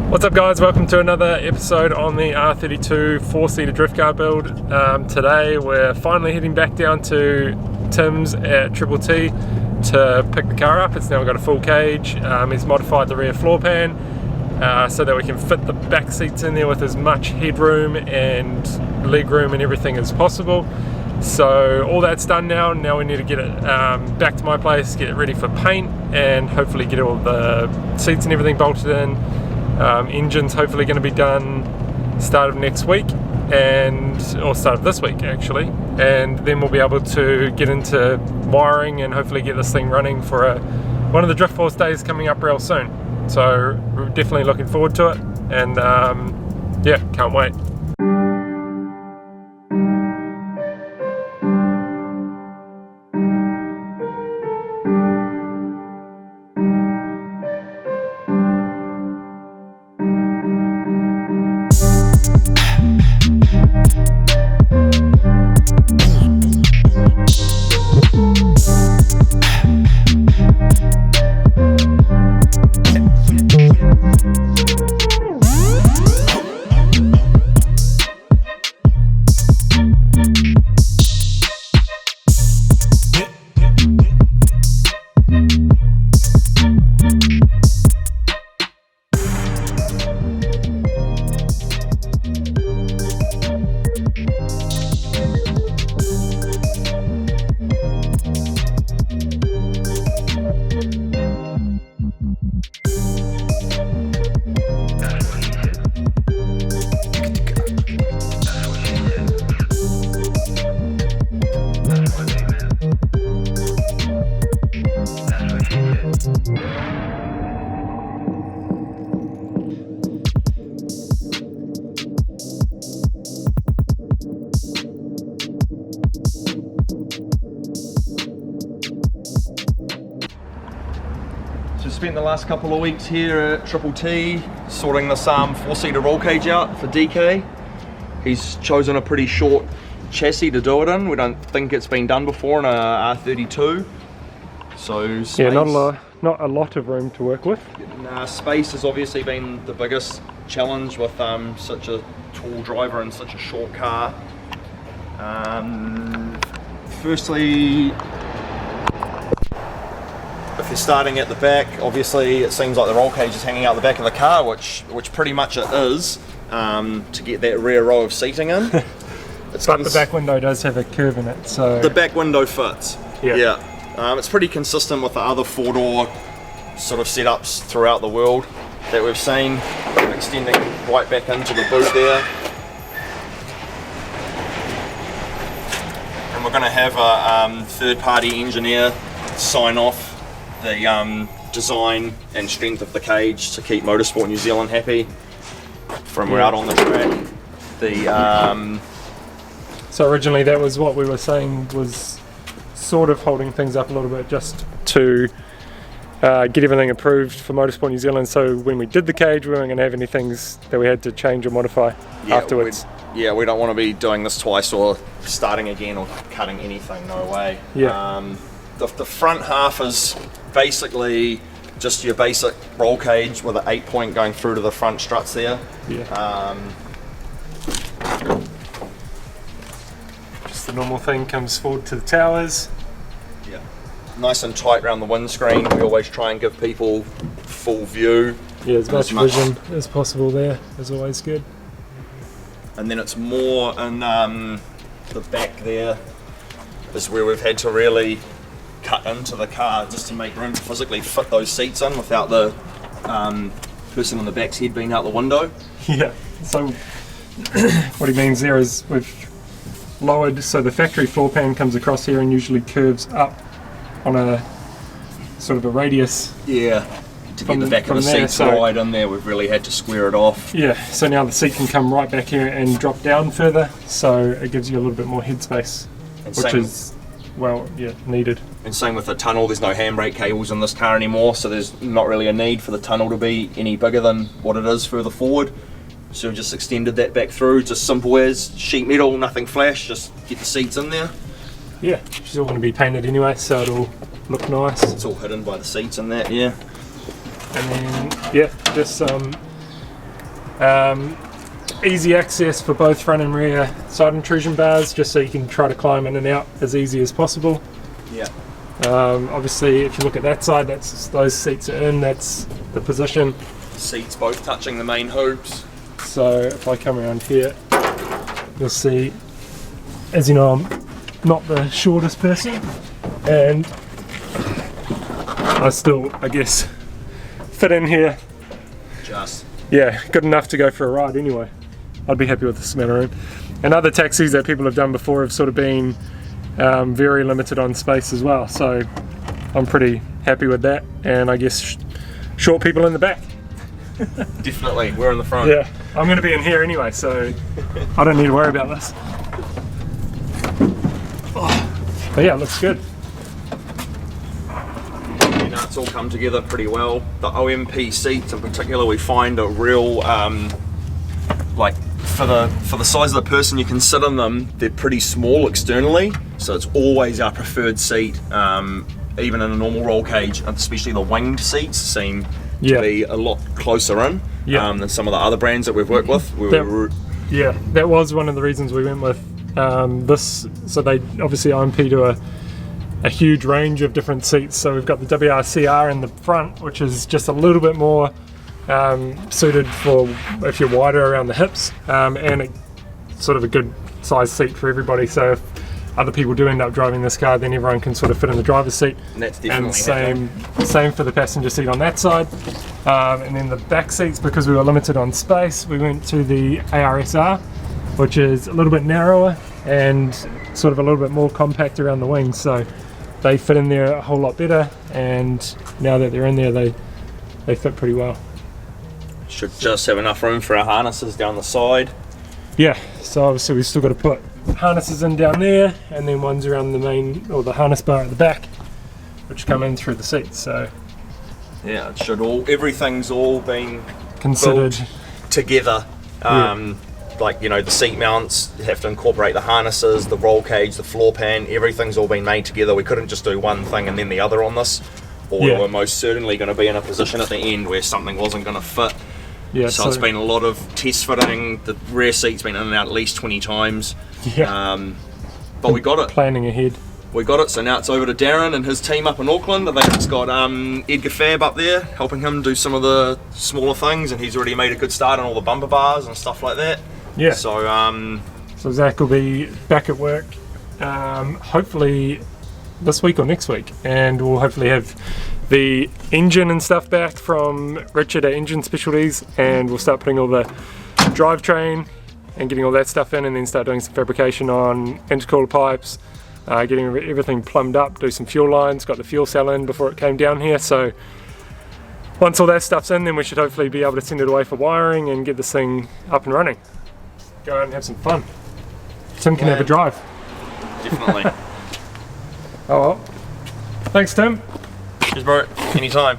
What's up guys, welcome to another episode on the R32 4-seater drift car build. Today we're finally heading back down to Tim's at TTT to pick the car up. It's now got a full cage. He's modified the rear floor pan so that we can fit the back seats in there with as much headroom and leg room and everything as possible. So all that's done now. Now we need to get it back to my place, get it ready for paint, and hopefully get all the seats and everything bolted in. Engine's hopefully going to be done start of next week, or start of this week actually, and then we'll be able to get into wiring and hopefully get this thing running for one of the Drift Force days coming up real soon. So we're definitely looking forward to it, and yeah, can't wait. So spent the last couple of weeks here at TTT sorting this 4-seater roll cage out for DK. He's chosen a pretty short chassis to do it in. We don't think it's been done before in a R32. So space, yeah, not a lot of room to work with. Space has obviously been the biggest challenge with such a tall driver and such a short car. Firstly, if you're starting at the back, obviously it seems like the roll cage is hanging out the back of the car, which pretty much it is, to get that rear row of seating in. But the back window does have a curve in it, so... The back window fits, yeah. It's pretty consistent with the other 4-door sort of setups throughout the world that we've seen, extending right back into the boot there. And we're going to have a third-party engineer sign off the design and strength of the cage to keep Motorsport New Zealand happy from we're out on the track. So originally that was what we were saying was sort of holding things up a little bit, just to get everything approved for Motorsport New Zealand, so when we did the cage we weren't going to have any things that we had to change or modify afterwards. We don't want to be doing this twice or starting again or cutting anything, no way. The front half is basically just your basic roll cage with an 8-point going through to the front struts there. Just the normal thing comes forward to the towers. Nice and tight around the windscreen. We always try and give people full view. As much vision as possible there is always good. And then it's more in the back there is where we've had to really cut into the car just to make room to physically fit those seats in without the person on the back's head being out the window. So what he means there is we've lowered, so the factory floor pan comes across here and usually curves up on a sort of a radius. To get the back of the seats right in there, we've really had to square it off. So now the seat can come right back here and drop down further, so it gives you a little bit more headspace, which is needed. And same with the tunnel, there's no handbrake cables in this car anymore, so there's not really a need for the tunnel to be any bigger than what it is further forward. So we just extended that back through, just simple as sheet metal, nothing flash, just get the seats in there. Yeah, she's all going to be painted anyway, so it'll look nice. It's all hidden by the seats and that, yeah. And then, yeah, just Easy access for both front and rear side intrusion bars, just so you can try to climb in and out as easy as possible. Yeah. Obviously, if you look at that side, those seats are in, that's the position. Seats both touching the main hoops. So if I come around here, you'll see, as you know, I'm not the shortest person, and I still, I guess, fit in here. Just. Yeah, good enough to go for a ride anyway. I'd be happy with this amount of room. And other taxis that people have done before have sort of been very limited on space as well, so I'm pretty happy with that. And I guess short people in the back. Definitely, we're in the front. Yeah, I'm going to be in here anyway, so I don't need to worry about this. Oh, but yeah, it looks good. You know, it's all come together pretty well. The OMP seats in particular, we find are real, like for the size of the person you can sit in them, they're pretty small externally, so it's always our preferred seat, even in a normal roll cage, and especially the winged seats seem to be a lot closer in than some of the other brands that we've worked with. Yeah, that was one of the reasons we went with this. So they obviously OMP do a huge range of different seats. So we've got the WRCR in the front, which is just a little bit more suited for if you're wider around the hips, and it's sort of a good size seat for everybody. So if other people do end up driving this car, then everyone can sort of fit in the driver's seat. And that's definitely same for the passenger seat on that side. And then the back seats, because we were limited on space, we went to the ARSR, which is a little bit narrower and sort of a little bit more compact around the wings, so they fit in there a whole lot better, and now that they're in there, they fit pretty well. Should just have enough room for our harnesses down the side. Yeah, so obviously we've still got to put harnesses in down there, and then ones around the main, or the harness bar at the back, which come in through the seats. So yeah, it should everything's all been considered together. Like, you know, the seat mounts have to incorporate the harnesses, the roll cage, the floor pan, everything's all been made together. We couldn't just do one thing and then the other on this, or we're most certainly going to be in a position at the end where something wasn't going to fit. Yeah, so it's been a lot of test fitting. The rear seat's been in and out at least 20 times. Yeah. But we got it. Planning ahead. We got it, so now it's over to Darren and his team up in Auckland. I think it's got Edgar Fab up there helping him do some of the smaller things, and he's already made a good start on all the bumper bars and stuff like that. Yeah. So so Zach will be back at work hopefully this week or next week, and we'll hopefully have the engine and stuff back from Richard at Engine Specialties, and we'll start putting all the drivetrain and getting all that stuff in, and then start doing some fabrication on intercooler pipes, getting everything plumbed up, do some fuel lines, got the fuel cell in before it came down here. So once all that stuff's in, then we should hopefully be able to send it away for wiring and get this thing up and running. Go out and have some fun. Tim can have a drive. Definitely. Oh well. Thanks, Tim. Cheers, bro. Anytime.